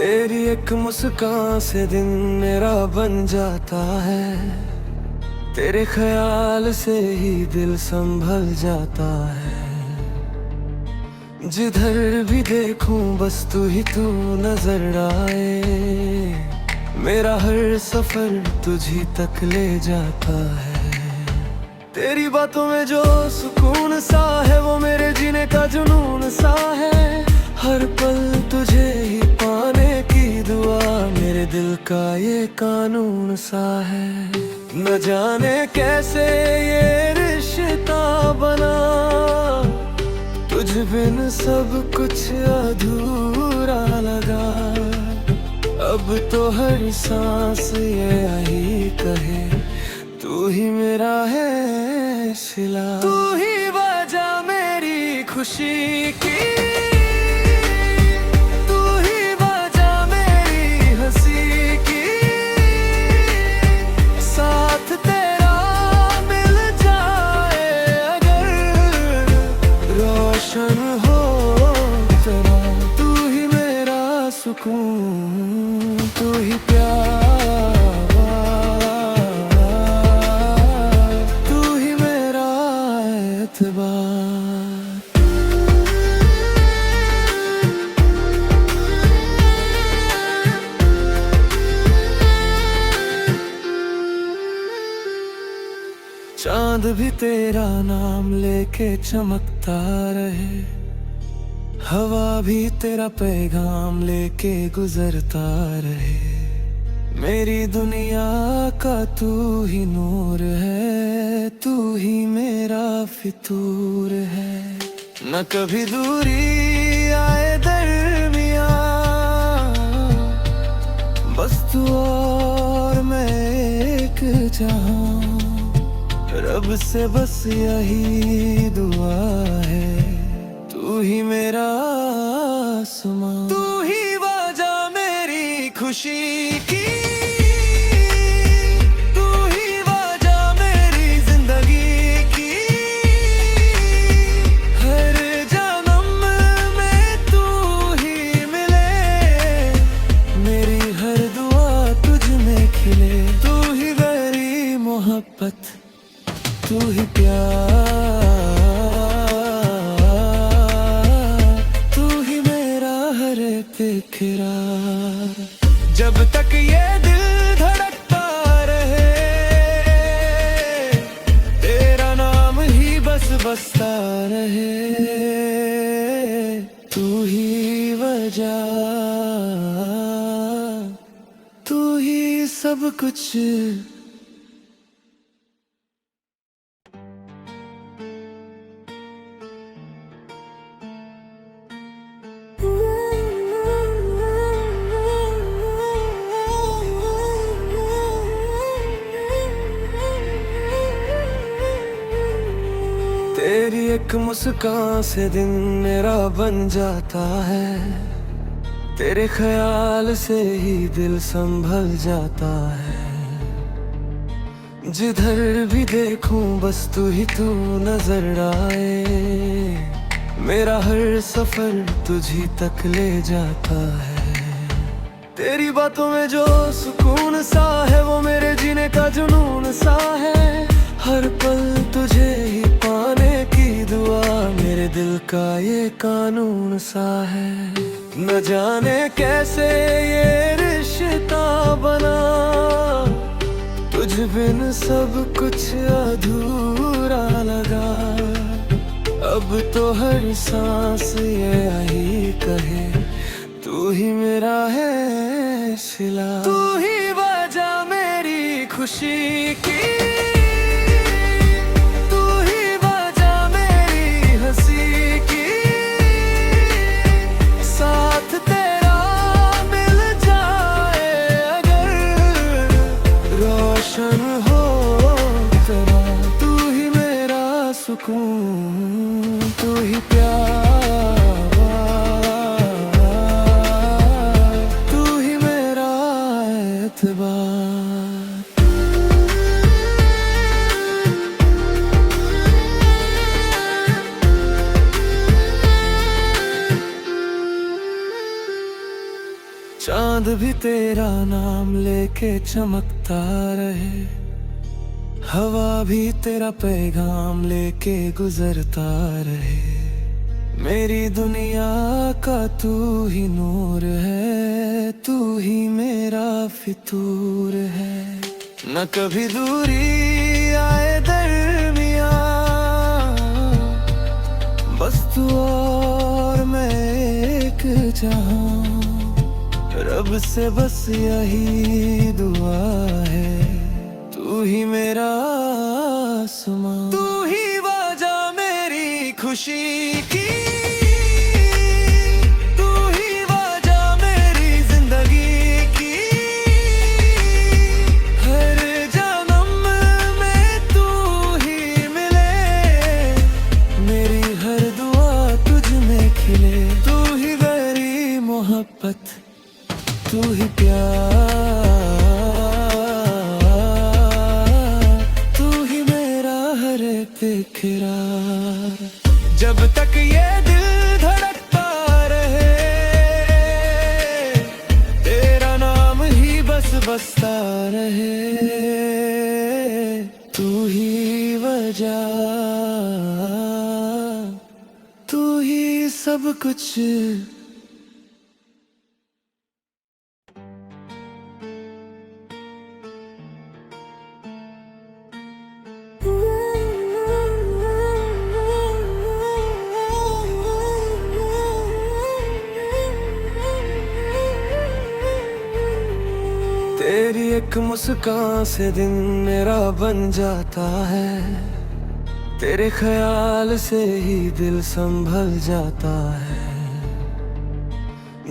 तेरी एक मुस्कान से दिन मेरा बन जाता है। तेरे ख्याल से ही दिल संभल जाता है। जिधर भी देखूं बस तू ही तू नजर आए। मेरा हर सफर तुझी तक ले जाता है। तेरी बातों में जो सुकून सा है वो मेरे जीने का जुनून सा है। हर पल तुझे ही पाने की दुआ मेरे दिल का ये कानून सा है। न जाने कैसे ये रिश्ता बना, तुझ बिन सब कुछ अधूरा लगा। अब तो हर सांस ये यही कहे, तू ही मेरा है सिला। तू ही वजह मेरी खुशी की, तू ही वजह मेरी हंसी की। साथ तेरा मिल जाए अगर रोशन हो तेरा। तू ही मेरा सुकून, तू ही प्यार, चांद भी तेरा नाम लेके चमकता रहे। हवा भी तेरा पैगाम लेके गुजरता रहे। मेरी दुनिया का तू ही नूर है, तू ही मेरा फितूर है। न कभी दूरी आए दरमिया, बस तू और मैं एक जहां। रब से बस यही दुआ है, तू ही मेरा आसमां। तू ही वजह मेरी खुशी की, तू ही वजह मेरी जिंदगी की। हर जन्म में तू ही मिले, मेरी हर दुआ तुझ में खिले। तू ही मेरी मोहब्बत, तू ही प्यार, तू ही मेरा हर एक इकरार। जब तक ये दिल धड़कता रहे, तेरा नाम ही बस बसता रहे। तू ही वजह, तू ही सब कुछ। तेरी एक मुस्कान से दिन मेरा बन जाता है। तेरे ख्याल से ही दिल संभल जाता है। जिधर भी देखूं बस तू ही तू नजर आए। मेरा हर सफर तुझी तक ले जाता है। तेरी बातों में जो सुकून सा है वो मेरे जीने का जुनून सा है। हर पल तुझे ही पाने की दुआ मेरे दिल का ये कानून सा है। न जाने कैसे ये रिश्ता बना, तुझ बिन सब कुछ अधूरा लगा। अब तो हर सांस ये यही कहे, तू ही मेरा है सिला। तू ही वजह मेरी खुशी की, तू ही प्यार, तू ही मेरा एतबार। चांद भी तेरा नाम लेके चमकता रहे, हवा भी तेरा पैगाम लेके गुजरता रहे। मेरी दुनिया का तू ही नूर है, तू ही मेरा फितूर है। न कभी दूरी आए दरमिया, बस तू और मैं एक जहां। रब से बस यही दुआ है, तू ही मेरा आसमां, तू ही वजह मेरी खुशी की, तू ही वजह मेरी जिंदगी की। हर जन्म में तू ही मिले, मेरी हर दुआ तुझ में खिले। तू ही मेरी मोहब्बत, तू ही प्यार, तू ही मेरा हर एक इकरार। जब तक ये दिल धड़कता रहे, तेरा नाम ही बस बसता रहे। तू ही वजह, तू ही सब कुछ। तेरी एक मुस्कान से दिन मेरा बन जाता है, तेरे ख्याल से ही दिल संभल जाता है।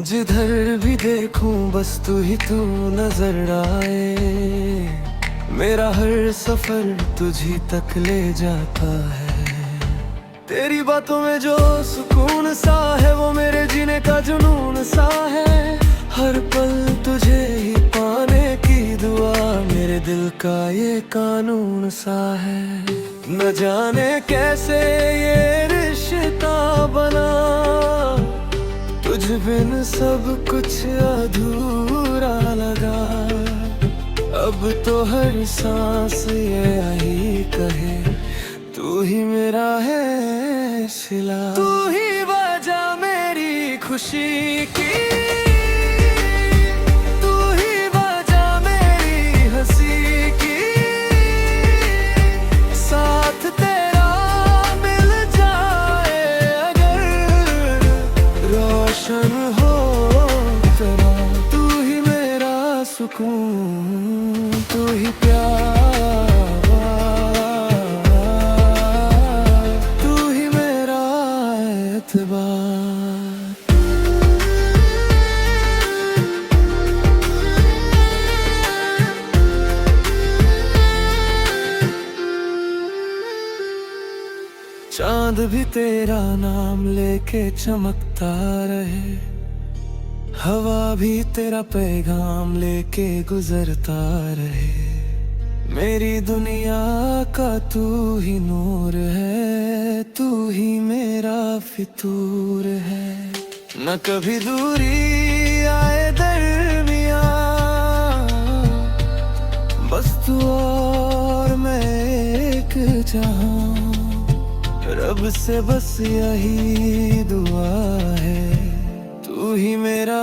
जिधर भी देखूं बस तू ही तू नजर आए, मेरा हर सफर तुझी तक ले जाता है। तेरी बातों में जो सुकून सा है, वो मेरे जीने का जुनून सा है। हर पल तुझे ही पाने की दुआ, मेरे दिल का ये कानून सा है। न जाने कैसे ये रिश्ता बना, तुझ बिन सब कुछ अधूरा लगा। अब तो हर सांस ये यही कहे, तू ही मेरा है सिला। तू ही वजह मेरी खुशी की, तू ही प्यार, तू ही मेरा एतबार। चांद भी तेरा नाम लेके चमकता रहे, हवा भी तेरा पैगाम लेके गुजरता रहे। मेरी दुनिया का तू ही नूर है, तू ही मेरा फितूर है। न कभी दूरी आए दरमिया, बस तू और मैं एक जहां। रब से बस यही दुआ है, तू ही मेरा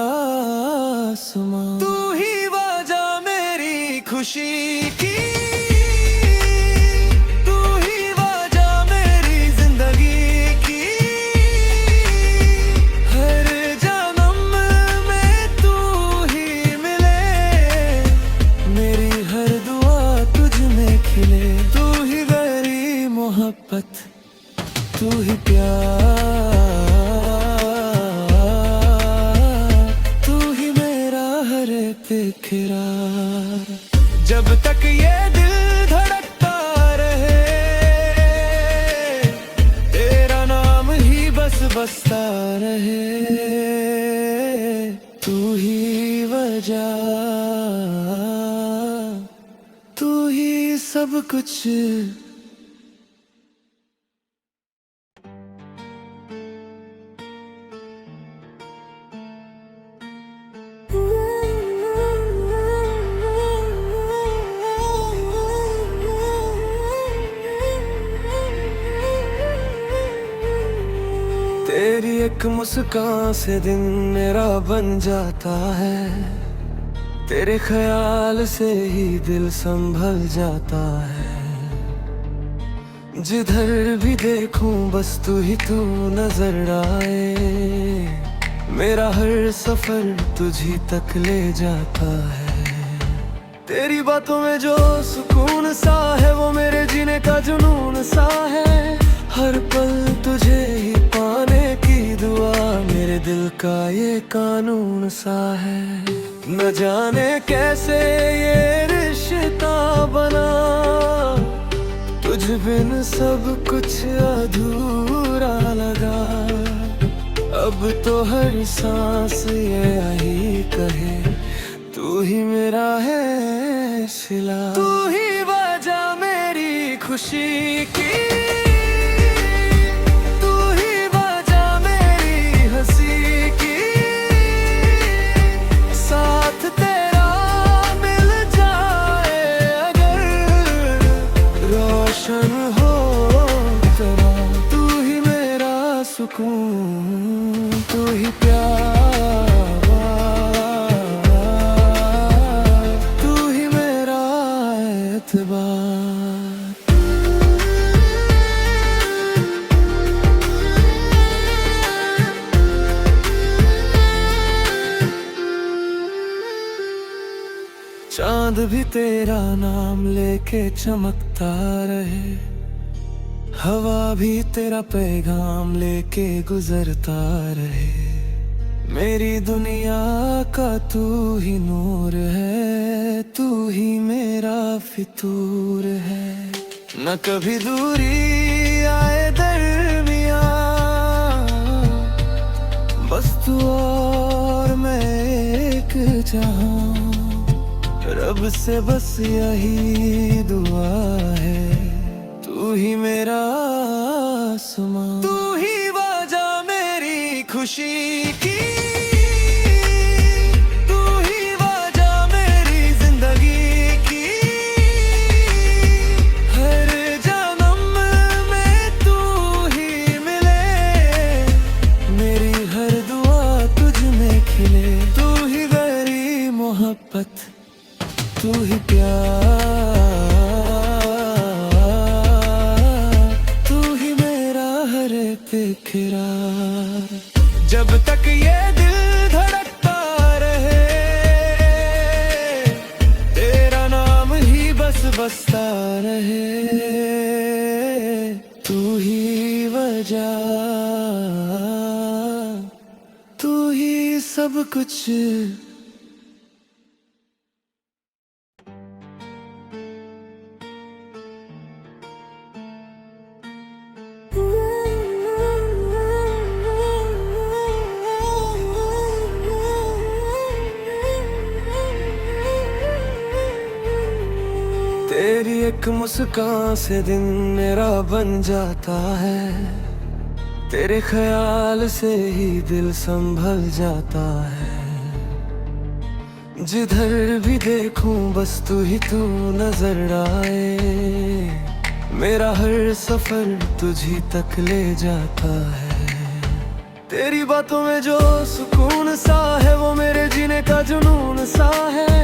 आसमां, तू ही वजह मेरी खुशी की, तू ही वजह मेरी जिंदगी की। हर जन्म में तू ही मिले, मेरी हर दुआ तुझ में खिले। तू ही मेरी मोहब्बत, तू ही प्यार, इकरार। जब तक ये दिल धड़कता रहे, तेरा नाम ही बस बसता रहे। तू ही वजह, तू ही सब कुछ। एक मुस्कान से दिन मेरा बन जाता है, तेरे ख्याल से ही दिल संभल जाता है। जिधर भी देखूं बस तू ही तू नजर आए, मेरा हर सफर तुझी तक ले जाता है। तेरी बातों में जो सुकून सा है वो मेरे जीने का जुनून सा है। हर पल तुझे ही पाने की दुआ मेरे दिल का ये कानून सा है। न जाने कैसे ये रिश्ता बना, तुझ बिन सब कुछ अधूरा लगा। अब तो हर सांस ये यही कहे, तू ही मेरा है सिला। तू ही वजह मेरी खुशी की, तू ही वजह मेरी हंसी की। साथ तेरा मिल जाए अगर रोशन हो तेरा, तू ही मेरा सुकून, तू ही प्यार, चांद भी तेरा नाम लेके चमकता रहे, हवा भी तेरा पैगाम लेके गुजरता रहे। मेरी दुनिया का तू ही नूर है, तू ही मेरा फितूर है। न कभी दूरी आए दरमिया, बस तू और मैं एक जहां। रब से बस यही दुआ है, तू ही मेरा आसमां। तू ही वजह मेरी खुशी की, तू ही वजह मेरी जिंदगी की। हर जन्म में तू ही मिले, मेरी हर दुआ तुझ में खिले। तू ही गहरी मोहब्बत, तू ही प्यार, तू ही मेरा हर एक इकरार। जब तक ये दिल धड़कता रहे, तेरा नाम ही बस बसता रहे। तू ही वजह, तू ही सब कुछ। तेरी एक मुस्कान से दिन मेरा बन जाता है, तेरे ख्याल से ही दिल संभल जाता है। जिधर भी देखूं बस तू ही तू नजर आए, मेरा हर सफर तुझी तक ले जाता है। तेरी बातों में जो सुकून सा है वो मेरे जीने का जुनून सा है।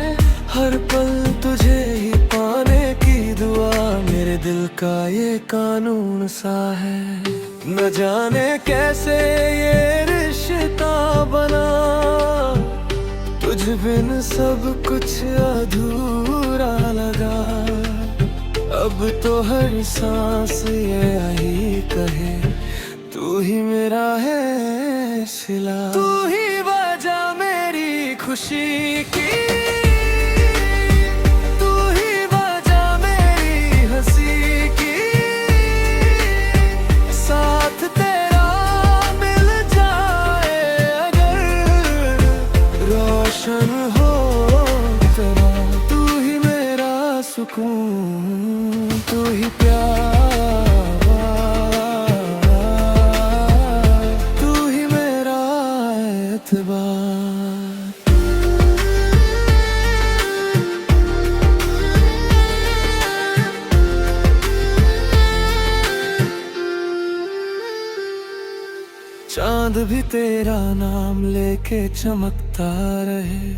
हर पल तुझे ही पाने की दुआ मेरे दिल का ये कानून सा है। न जाने कैसे ये रिश्ता बना, तुझ बिन सब कुछ अधूरा लगा। अब तो हर सांस ये यही कहे, तू ही मेरा है सिला। तू ही वजह मेरी खुशी की, तू ही वजह मेरी हंसी की। साथ तेरा मिल जाए अगर रोशन हो तेरा, तू ही मेरा सुकून, तू ही प्यार, चांद भी तेरा नाम लेके चमकता रहे,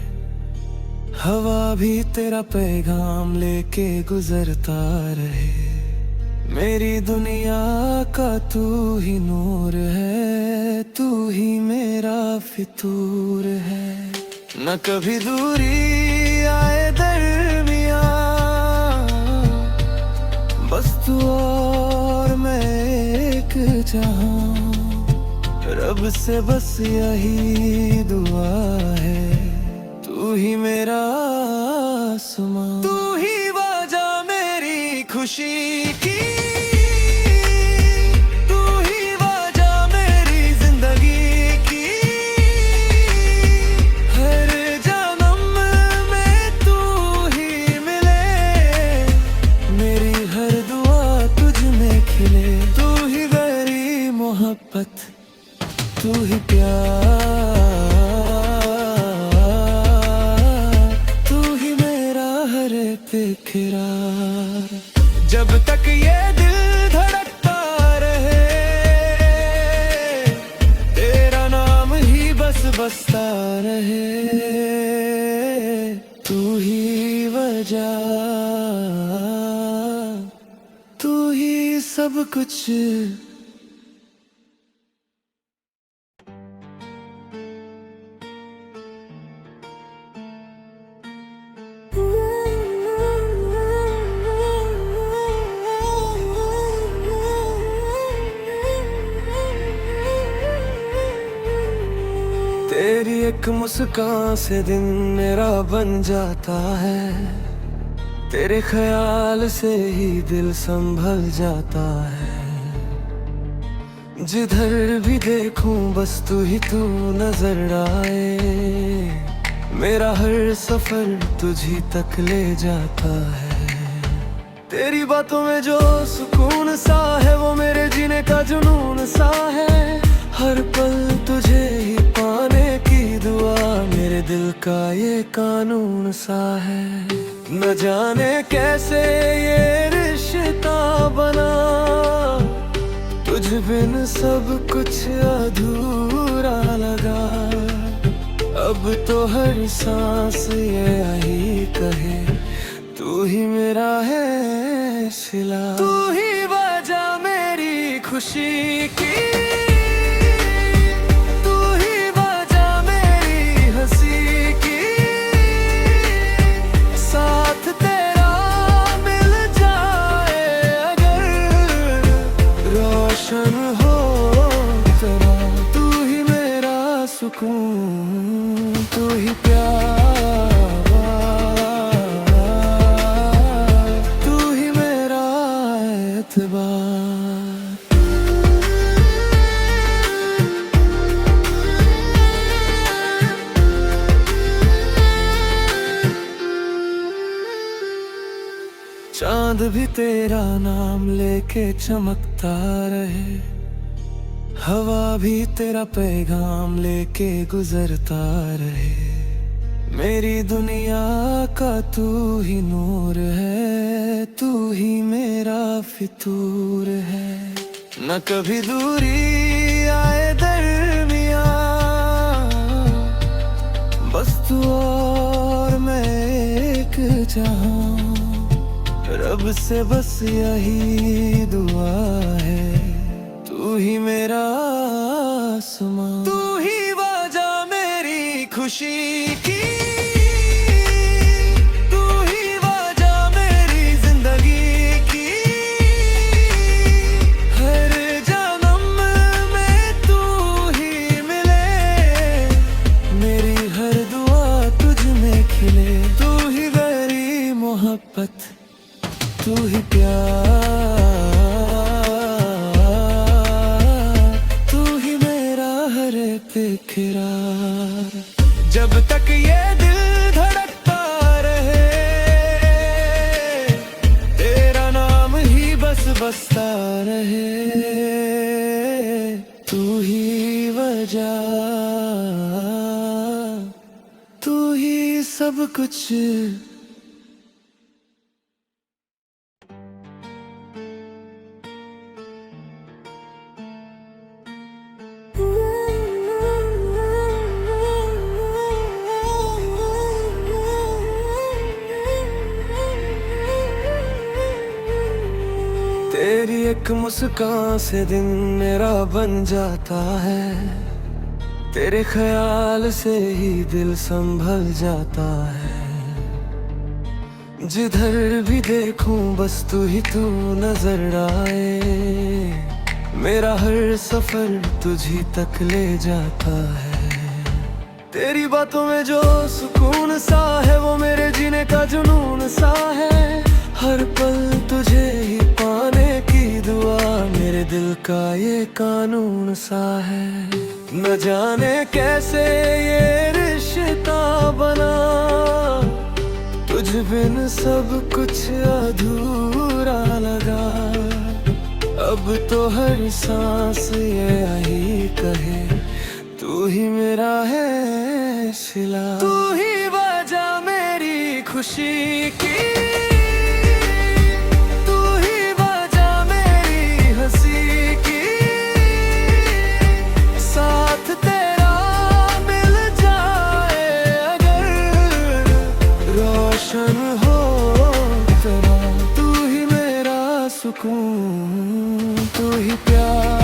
हवा भी तेरा पैगाम लेके गुजरता रहे। मेरी दुनिया का तू ही नूर है, तू ही मेरा फितूर है। न कभी दूरी आए दरमिया, बस तू और मैं एक जहां। रब से बस यही दुआ है, तू ही मेरा आसमां, तू ही वजह मेरी खुशी की, तू ही वजह मेरी जिंदगी की। हर जन्म में तू ही मिले, मेरी हर दुआ तुझ में खिले। तू ही मेरी मोहब्बत, तू ही प्यार, तू ही मेरा हर एक इकरार। जब तक ये दिल धड़कता रहे, तेरा नाम ही बस बसता रहे। तू ही वजह, तू ही सब कुछ। तेरी एक मुस्कान से दिन मेरा बन जाता है, तेरे ख्याल से ही दिल संभल जाता है। जिधर भी देखूं बस तू ही तू नजर आए, मेरा हर सफर तुझी तक ले जाता है। तेरी बातों में जो सुकून सा है, वो मेरे जीने का जुनून सा है। हर पल तुझे ही पाने की दुआ, मेरे दिल का ये कानून सा है। न जाने कैसे ये रिश्ता बना, तुझ बिन सब कुछ अधूरा लगा। अब तो हर सांस ये यही कहे, तू ही मेरा है सिला। तू ही वजह मेरी खुशी की, तू ही वजह मेरी हंसी की। साथ तेरा मिल जाए अगर, रोशन हो तेरा। तू ही मेरा सुकून, तू ही प्यार, चांद भी तेरा नाम लेके चमकता रहे, हवा भी तेरा पैगाम लेके गुजरता रहे। मेरी दुनिया का तू ही नूर है, तू ही मेरा फितूर है। न कभी दूरी आए दरमिया, बस तू और मैं एक जहां। रब से बस यही दुआ है, तू ही मेरा आसमां, तू ही वजह मेरी खुशी की, तू ही वजह मेरी जिंदगी की। हर जन्म में तू ही मिले, मेरी हर दुआ तुझ में खिले। तू ही मेरी मोहब्बत, तू ही प्यार, तू ही मेरा हर एक इकरार। जब तक ये दिल धड़कता रहे, तेरा नाम ही बस बसता रहे। तू ही वजह, तू ही सब कुछ। Ooh. एक मुस्कान से दिन मेरा बन जाता है, तेरे ख्याल से ही दिल संभल जाता है। जिधर भी देखूं बस तू ही तू नजर आए, मेरा हर सफर तुझी तक ले जाता है। तेरी बातों में जो सुकून सा है वो मेरे जीने का जुनून सा है। हर पल तुझे ही पाने की दुआ मेरे दिल का ये कानून सा है। न जाने कैसे ये रिश्ता बना, तुझ बिन सब कुछ अधूरा लगा। अब तो हर सांस ये यही कहे, तू ही मेरा है सिला। तू ही वजह मेरी खुशी की, तू ही वजह मेरी हंसी की। साथ तेरा मिल जाए अगर रोशन हो तेरा, तू ही मेरा सुकून, तू ही प्यार,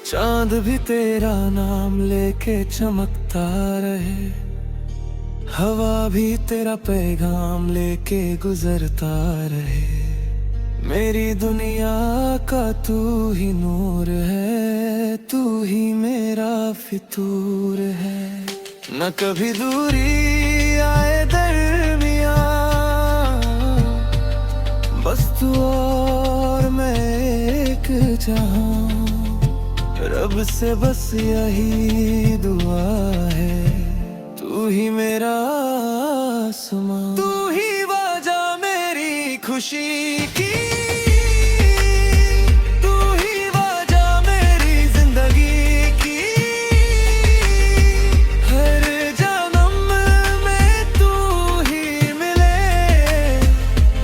चांद भी तेरा नाम लेके चमकता रहे, हवा भी तेरा पैगाम लेके गुजरता रहे। मेरी दुनिया का तू ही नूर है, तू ही मेरा फितूर है। न कभी दूरी आए दरमिया, बस तू और मैं एक जहां। रब से बस यही दुआ है, तू ही मेरा आसमां। तू ही वजह मेरी खुशी की, तू ही वजह मेरी जिंदगी की। हर जन्म में तू ही मिले,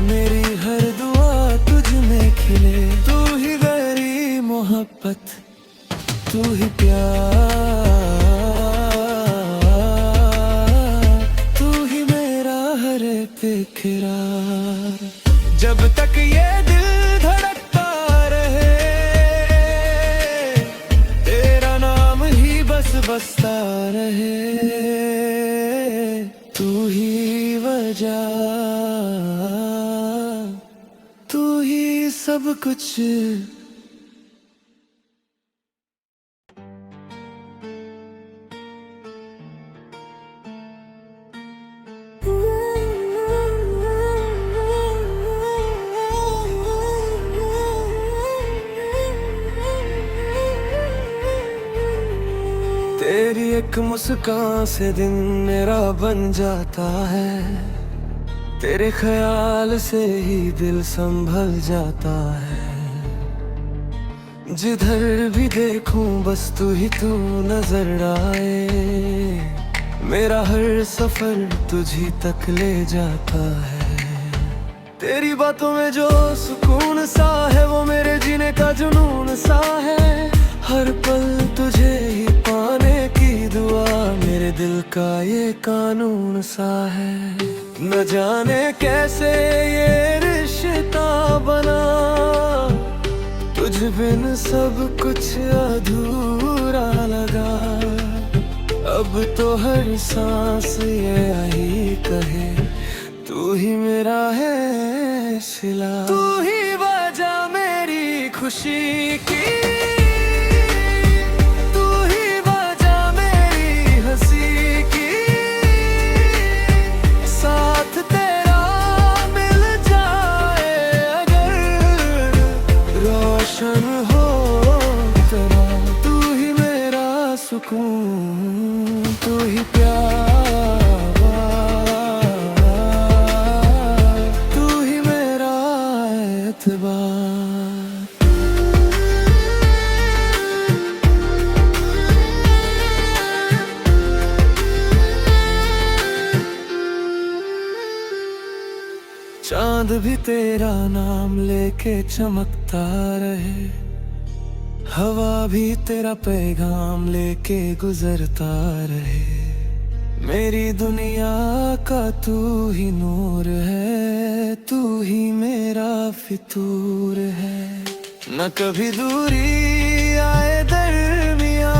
मेरी हर दुआ तुझ में खिले। तू ही गहरी मोहब्बत, तू ही प्यार, तू ही मेरा हर एक इकरार। जब तक ये दिल धड़कता रहे, तेरा नाम ही बस बसता रहे। तू ही वजह, तू ही सब कुछ। तेरी एक मुस्कान से दिन मेरा बन जाता है, तेरे ख्याल से ही दिल संभल जाता है। जिधर भी देखूं बस तू ही तू नजर आए, मेरा हर सफर तुझी तक ले जाता है। तेरी बातों में जो सुकून सा है वो मेरे जीने का जुनून सा है। हर पल तुझे ही पाने की दुआ मेरे दिल का ये कानून सा है। न जाने कैसे ये रिश्ता बना, तुझ बिन सब कुछ अधूरा लगा। अब तो हर सांस ये यही कहे, तू ही मेरा है सिला। तू ही वजह मेरी खुशी की, तू ही वजह मेरी हंसी की। साथ तेरा मिल जाए अगर रोशन हो तेरा, तू ही मेरा सुकून, तू ही प्यार, चांद चांद भी तेरा नाम लेके चमकता रहे, हवा भी तेरा पैगाम लेके गुजरता रहे। मेरी दुनिया का तू ही नूर है, तू ही मेरा फितूर है। न कभी दूरी आए दरमिया,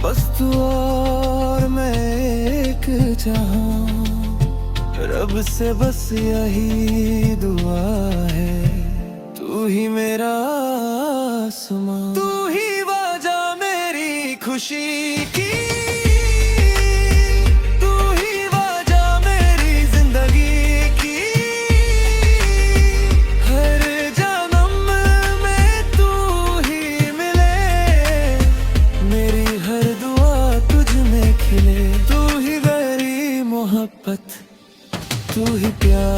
बस तू और मैं एक जहां। रब से बस यही दुआ है, तू ही मेरा आसमां, तू ही वजह मेरी खुशी की, तू ही वजह मेरी जिंदगी की। हर जन्म में तू ही मिले, मेरी हर दुआ तुझ में खिले। तू ही गहरी मोहब्बत, तू ही प्यार,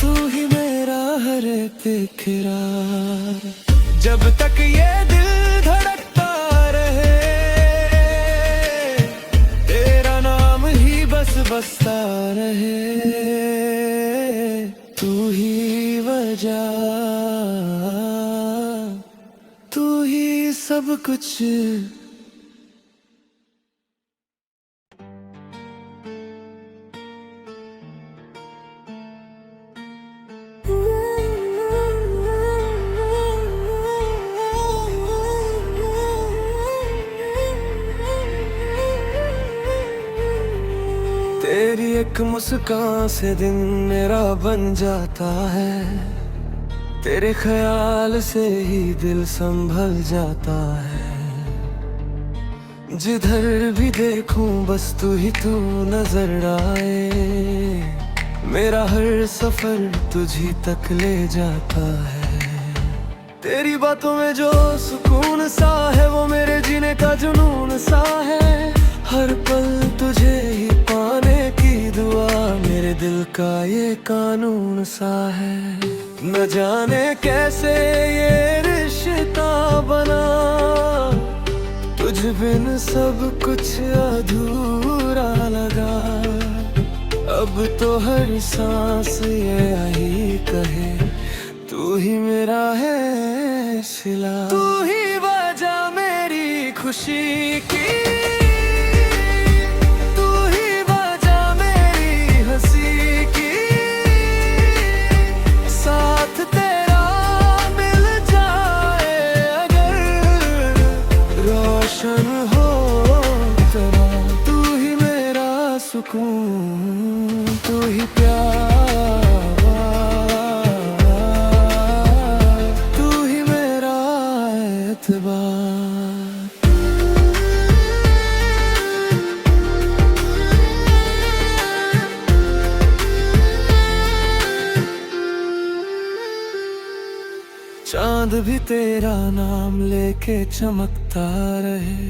तू ही मेरा हर एक इकरार। जब तक ये दिल धड़कता रहे, तेरा नाम ही बस बसता रहे। तू ही वजह, तू ही सब कुछ। तेरी एक मुस्कान से दिन मेरा बन जाता है, तेरे ख्याल से ही दिल संभल जाता है। जिधर भी देखूं बस तू ही तू नजर आए, मेरा हर सफर तुझी तक ले जाता है। तेरी बातों में जो सुकून सा है, वो मेरे जीने का जुनून सा है। हर पल तुझे ही पाने की दुआ, मेरे दिल का ये कानून सा है। न जाने कैसे ये रिश्ता बना, तुझ बिन सब कुछ अधूरा लगा। अब तो हर सांस ये यही कहे, तू ही मेरा है सिला। तू ही वजह मेरी खुशी की, तू ही वजह मेरी हंसी की। साथ तेरा मिल जाए अगर, रोशन हो तेरा। तू ही मेरा सुकून, तू ही प्यार, चांद भी तेरा नाम लेके चमकता रहे,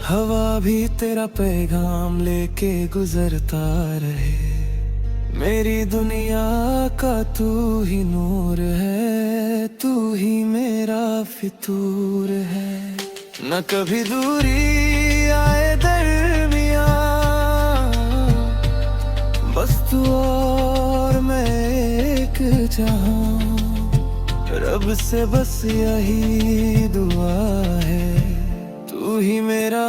हवा भी तेरा पैगाम लेके गुजरता रहे। मेरी दुनिया का तू ही नूर है, तू ही मेरा फितूर है। न कभी दूरी आए दरमिया, बस तू और मैं एक जहां। रब से बस यही दुआ है, तू ही मेरा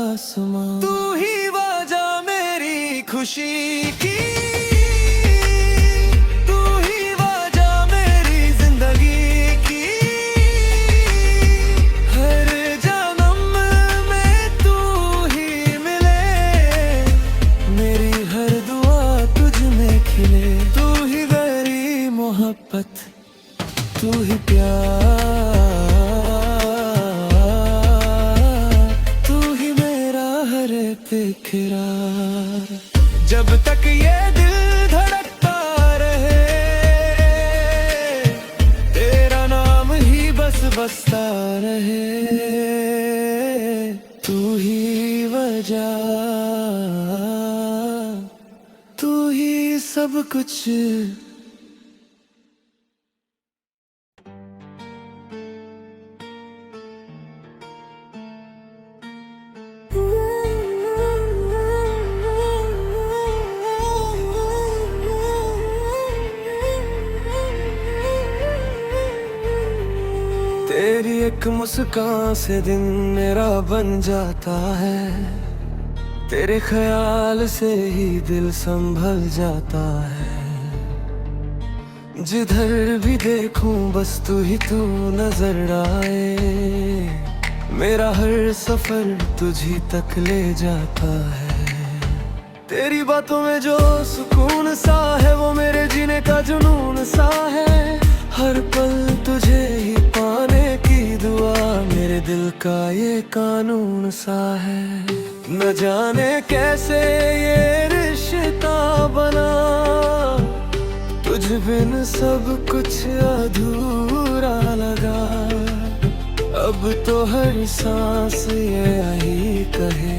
आसमां, तू ही वजह मेरी खुशी की, तू ही वजह मेरी जिंदगी की। हर जन्म में तू ही मिले, मेरी हर दुआ तुझ में खिले। तू ही गहरी मोहब्बत, तू ही प्यार, तू ही मेरा हर एक इकरार। जब तक ये दिल धड़कता रहे, तेरा नाम ही बस बसता रहे। तू ही वजह, तू ही सब कुछ। तेरी एक मुस्कान से दिन मेरा बन जाता है, तेरे ख्याल से ही दिल संभल जाता है। जिधर भी देखूं बस तू ही तू नजर आए, मेरा हर सफर तुझी तक ले जाता है। तेरी बातों में जो सुकून सा है वो मेरे जीने का जुनून सा है। हर पल तुझे ही पाने की दुआ मेरे दिल का ये कानून सा है। न जाने कैसे ये रिश्ता बना, तुझ बिन सब कुछ अधूरा लगा। अब तो हर सांस ये यही कहे,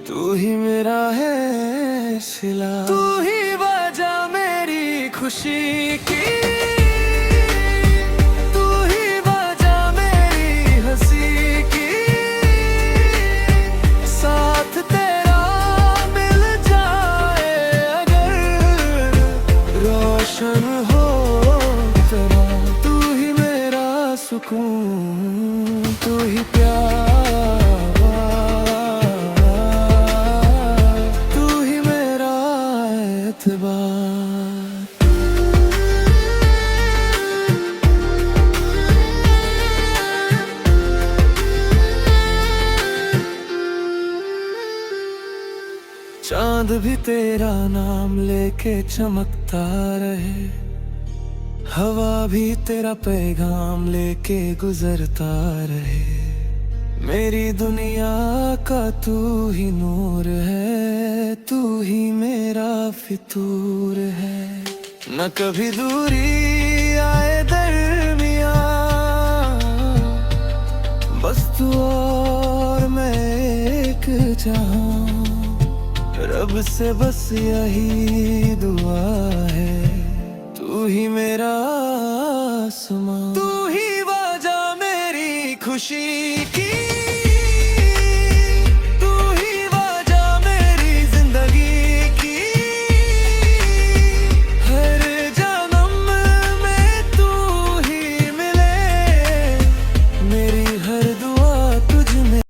तू ही मेरा है सिला। तू ही वजह मेरी खुशी की, तू ही वजह मेरी हंसी की। साथ तेरा मिल जाए अगर रोशन हो तेरा, तू ही मेरा सुकून, तू ही प्यार, चांद भी तेरा नाम लेके चमकता रहे, हवा भी तेरा पैगाम लेके गुजरता रहे। मेरी दुनिया का तू ही नूर है, तू ही मेरा फितूर है। न कभी दूरी आए दरमिया, बस तू और मैं एक जहां। रब से बस यही दुआ है, तू ही मेरा आसमां, तू ही वजह मेरी खुशी की।